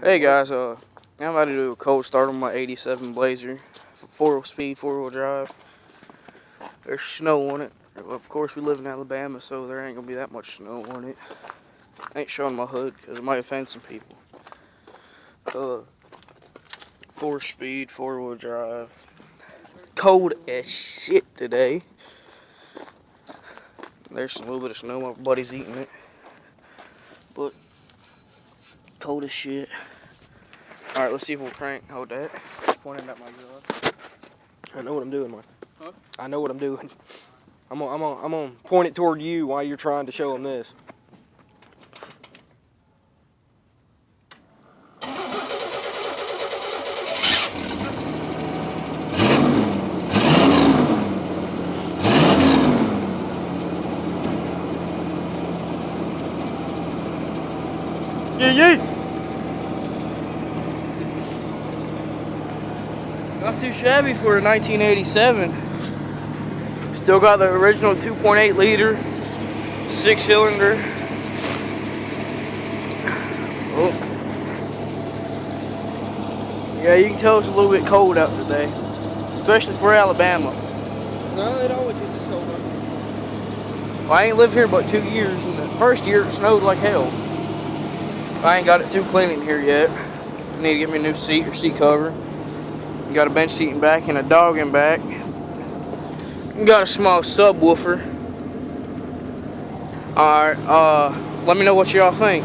Hey guys, I'm about to do a cold start on my 87 Blazer, 4-speed, 4-wheel drive. There's snow on it. Of course, we live in Alabama, so there ain't gonna be that much snow on it. I ain't showing my hood because it might offend some people. 4-speed, 4-wheel drive. Cold as shit today. There's a little bit of snow. My buddy's eating it, but cold as shit. All right, let's see if we'll crank. Hold that. Pointing at my gun. I know what I'm doing, man. Huh? I know what I'm doing. I'm gonna point it toward you while you're trying to show them this. Yeah. Not too shabby for a 1987. Still got the original 2.8 liter, 6-cylinder. Oh. Yeah, you can tell it's a little bit cold out today, especially for Alabama. No, it always is cold. Well, I ain't lived here but 2 years, and the first year it snowed like hell. I ain't got it too clean in here yet. I need to get me a new seat or seat cover. Got a bench seat in back and a dog in back. Got a small subwoofer. Alright, let me know what y'all think.